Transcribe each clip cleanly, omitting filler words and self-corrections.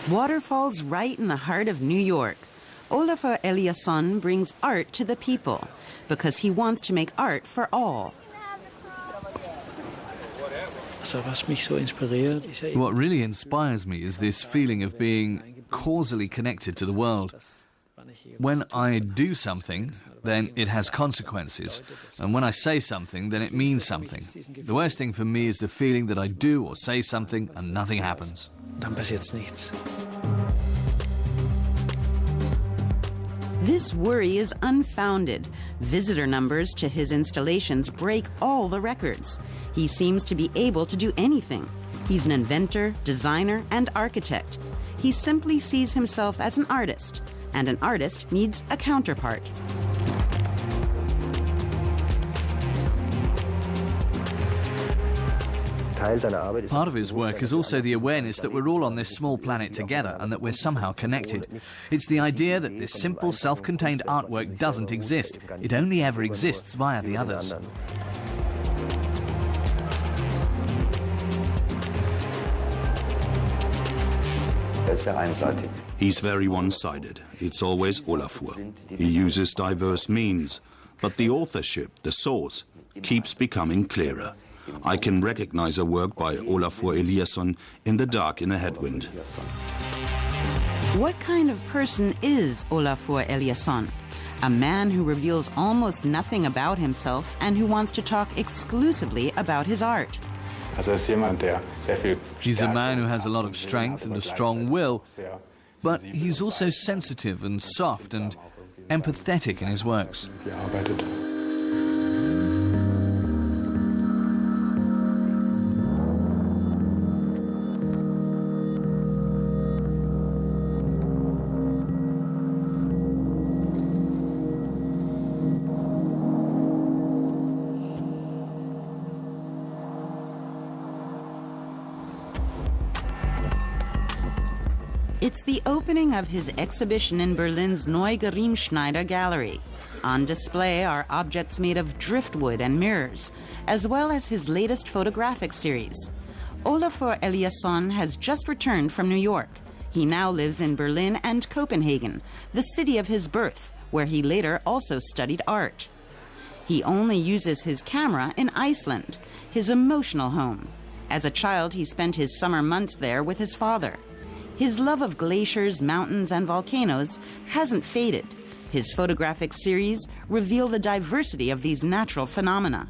Waterfalls right in the heart of New York. Olafur Eliasson brings art to the people because he wants to make art for all. What really inspires me is this feeling of being causally connected to the world. When I do something, then it has consequences. And when I say something, then it means something. The worst thing for me is the feeling that I do or say something and nothing happens. This worry is unfounded. Visitor numbers to his installations break all the records. He seems to be able to do anything. He's an inventor, designer, and architect. He simply sees himself as an artist, and an artist needs a counterpart. Part of his work is also the awareness that we're all on this small planet together and that we're somehow connected. It's the idea that this simple, self-contained artwork doesn't exist. It only ever exists via the others. He's very one-sided. It's always Olafur. He uses diverse means, but the authorship, the source, keeps becoming clearer. I can recognize a work by Olafur Eliasson in the dark in a headwind. What kind of person is Olafur Eliasson? A man who reveals almost nothing about himself and who wants to talk exclusively about his art. He's a man who has a lot of strength and a strong will, but he's also sensitive and soft and empathetic in his works. It's the opening of his exhibition in Berlin's Neue Gerimschneider Gallery. On display are objects made of driftwood and mirrors, as well as his latest photographic series. Olafur Eliasson has just returned from New York. He now lives in Berlin and Copenhagen, the city of his birth, where he later also studied art. He only uses his camera in Iceland, his emotional home. As a child, he spent his summer months there with his father. His love of glaciers, mountains, and volcanoes hasn't faded. His photographic series reveal the diversity of these natural phenomena.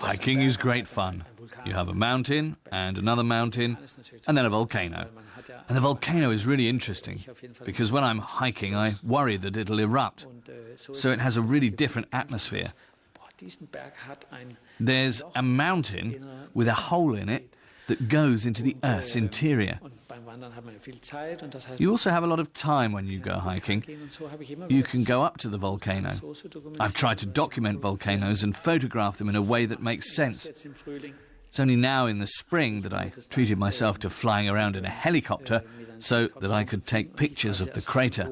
Hiking is great fun. You have a mountain and another mountain and then a volcano. And the volcano is really interesting because when I'm hiking I worry that it'll erupt. So it has a really different atmosphere. There's a mountain with a hole in it that goes into the Earth's interior. You also have a lot of time when you go hiking. You can go up to the volcano. I've tried to document volcanoes and photograph them in a way that makes sense. It's only now in the spring that I treated myself to flying around in a helicopter so that I could take pictures of the crater.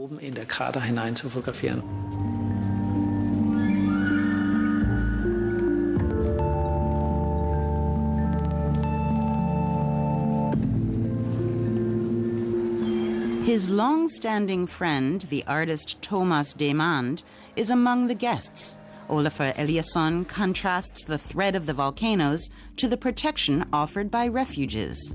His long-standing friend, the artist Thomas Demand, is among the guests. Olafur Eliasson contrasts the threat of the volcanoes to the protection offered by refuges.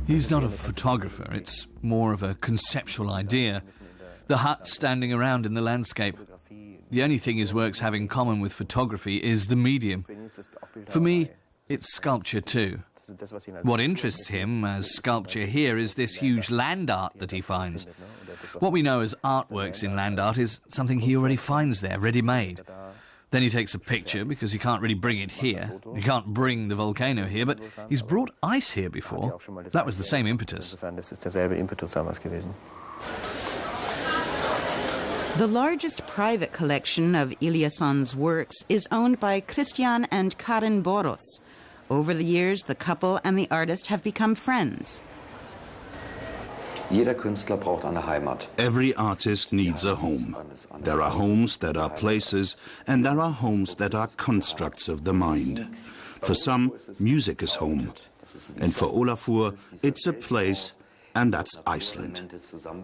He's not a photographer, it's more of a conceptual idea. The hut standing around in the landscape. The only thing his works have in common with photography is the medium. For me, it's sculpture too. What interests him as sculpture here is this huge land art that he finds. What we know as artworks in land art is something he already finds there, ready-made. Then he takes a picture because he can't really bring it here. He can't bring the volcano here, but he's brought ice here before. That was the same impetus. The largest private collection of Eliasson's works is owned by Christian and Karin Boros. Over the years, the couple and the artist have become friends. Jeder Künstler braucht eine Heimat. Every artist needs a home. There are homes that are places, and there are homes that are constructs of the mind. For some, music is home. And for Olafur, it's a place, and that's Iceland.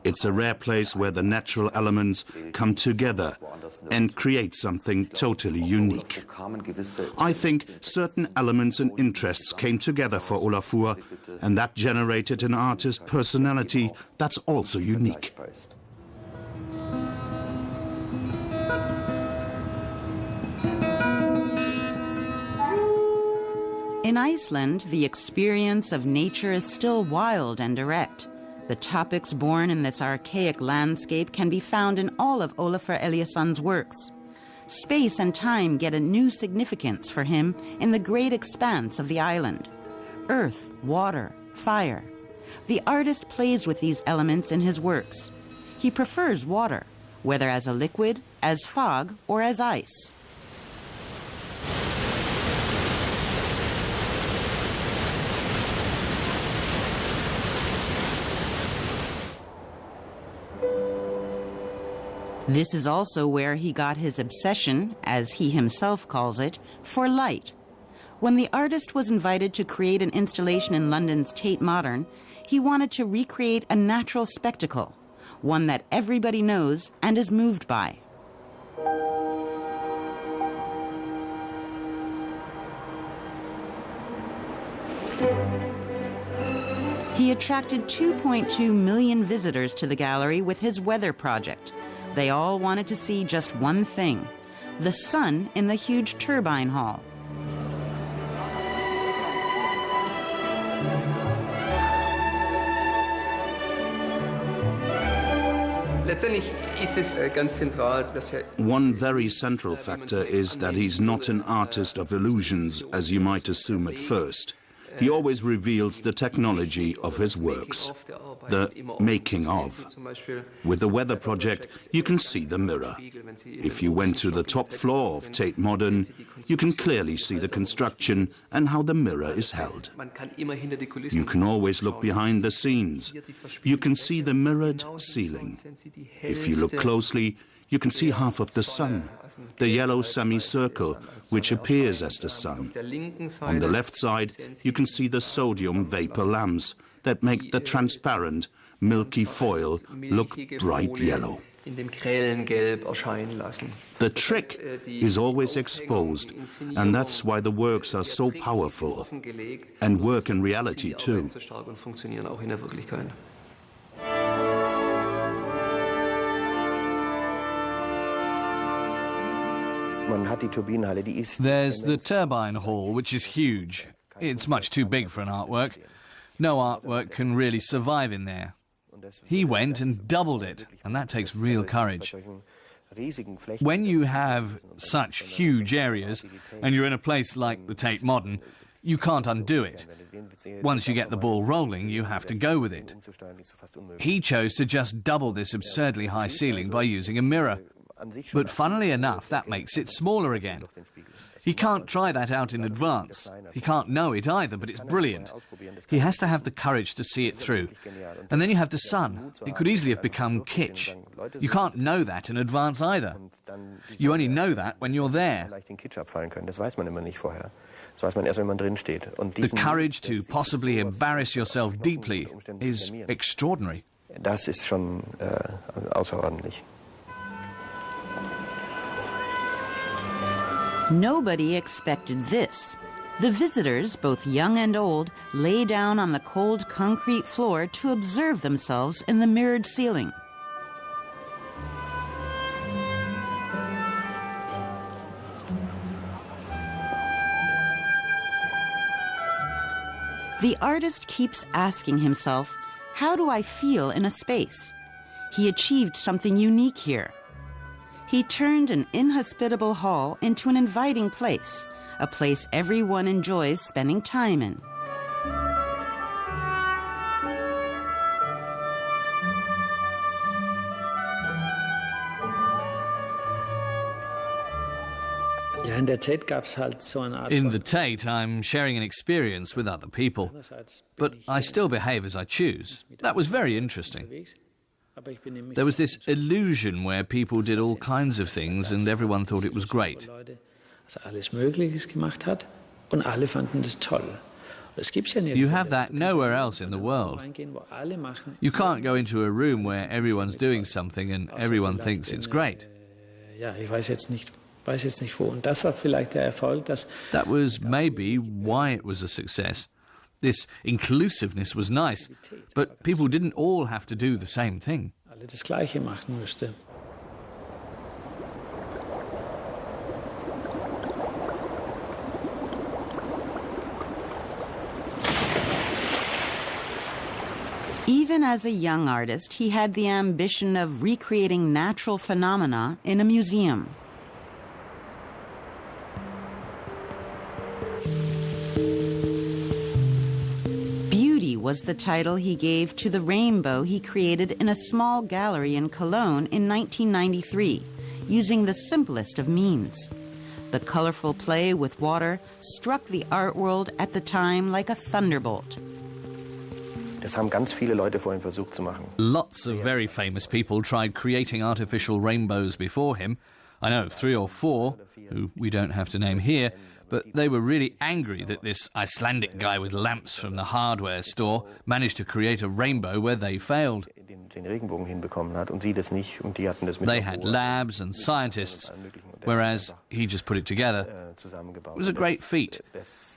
It's a rare place where the natural elements come together and create something totally unique. I think certain elements and interests came together for Olafur, and that generated an artist personality that's also unique. In Iceland, the experience of nature is still wild and direct. The topics born in this archaic landscape can be found in all of Olafur Eliasson's works. Space and time get a new significance for him in the great expanse of the island. Earth, water, fire. The artist plays with these elements in his works. He prefers water, whether as a liquid, as fog, or as ice. This is also where he got his obsession, as he himself calls it, for light. When the artist was invited to create an installation in London's Tate Modern, he wanted to recreate a natural spectacle, one that everybody knows and is moved by. He attracted 2.2 million visitors to the gallery with his weather project. They all wanted to see just one thing: the sun in the huge turbine hall. One very central factor is that he's not an artist of illusions, as you might assume at first. He always reveals the technology of his works, the making of. With the weather project, you can see the mirror. If you went to the top floor of Tate Modern, you can clearly see the construction and how the mirror is held. You can always look behind the scenes. You can see the mirrored ceiling. If you look closely, you can see half of the sun, the yellow semicircle, which appears as the sun. On the left side, you can see the sodium vapor lamps that make the transparent, milky foil look bright yellow. The trick is always exposed, and that's why the works are so powerful, and work in reality too. There's the turbine hall, which is huge. It's much too big for an artwork. No artwork can really survive in there. He went and doubled it, and that takes real courage. When you have such huge areas, and you're in a place like the Tate Modern, you can't undo it. Once you get the ball rolling, you have to go with it. He chose to just double this absurdly high ceiling by using a mirror. But funnily enough, that makes it smaller again. He can't try that out in advance. He can't know it either, but it's brilliant. He has to have the courage to see it through. And then you have the sun. It could easily have become kitsch. You can't know that in advance either. You only know that when you're there. The courage to possibly embarrass yourself deeply is extraordinary. Das ist schon außerordentlich. Nobody expected this. The visitors, both young and old, lay down on the cold concrete floor to observe themselves in the mirrored ceiling. The artist keeps asking himself, how do I feel in a space? He achieved something unique here. He turned an inhospitable hall into an inviting place, a place everyone enjoys spending time in. In the Tate, I'm sharing an experience with other people, but I still behave as I choose. That was very interesting. There was this illusion where people did all kinds of things and everyone thought it was great. You have that nowhere else in the world. You can't go into a room where everyone's doing something and everyone thinks it's great. That was maybe why it was a success. This inclusiveness was nice, but people didn't all have to do the same thing. Even as a young artist, he had the ambition of recreating natural phenomena in a museum. Beauty was the title he gave to the rainbow he created in a small gallery in Cologne in 1993, using the simplest of means. The colorful play with water struck the art world at the time like a thunderbolt. Lots of very famous people tried creating artificial rainbows before him. I know of 3 or 4, who we don't have to name here, but they were really angry that this Icelandic guy with lamps from the hardware store managed to create a rainbow where they failed. They had labs and scientists, whereas he just put it together. It was a great feat.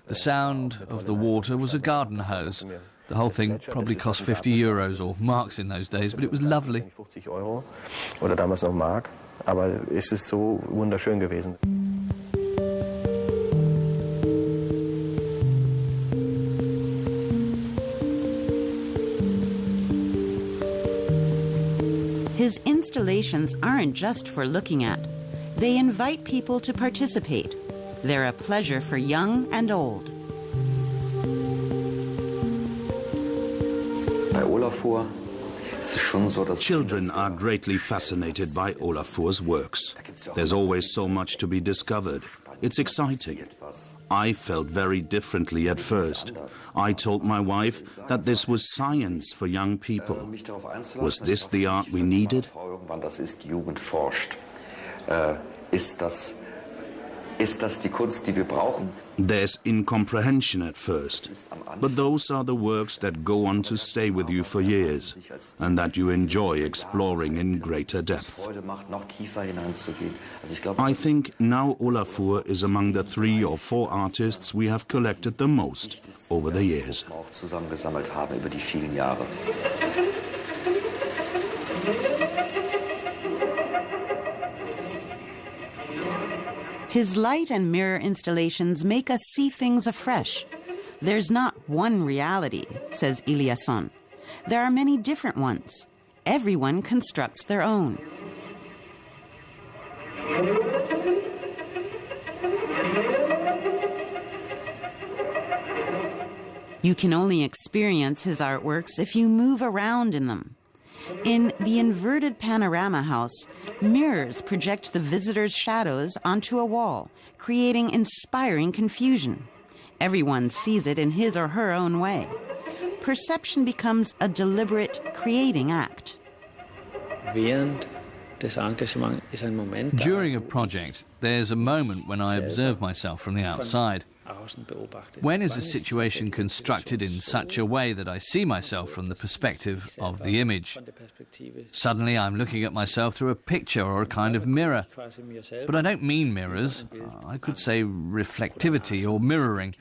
The sound of the water was a garden hose. The whole thing probably cost 50 euros or marks in those days, but it was lovely. His installations aren't just for looking at. They invite people to participate. They're a pleasure for young and old. Children are greatly fascinated by Olafur's works. There's always so much to be discovered. It's exciting. I felt very differently at first. I told my wife that this was science for young people. Was this the art we needed? There's incomprehension at first, but those are the works that go on to stay with you for years, and that you enjoy exploring in greater depth. I think now Olafur is among the 3 or 4 artists we have collected the most over the years. His light and mirror installations make us see things afresh. There's not one reality, says Eliasson. There are many different ones. Everyone constructs their own. You can only experience his artworks if you move around in them. In the inverted panorama house, mirrors project the visitor's shadows onto a wall, creating inspiring confusion. Everyone sees it in his or her own way. Perception becomes a deliberate, creating act. During a project, there's a moment when I observe myself from the outside. When is a situation constructed in such a way that I see myself from the perspective of the image? Suddenly I'm looking at myself through a picture or a kind of mirror. But I don't mean mirrors. I could say reflectivity or mirroring.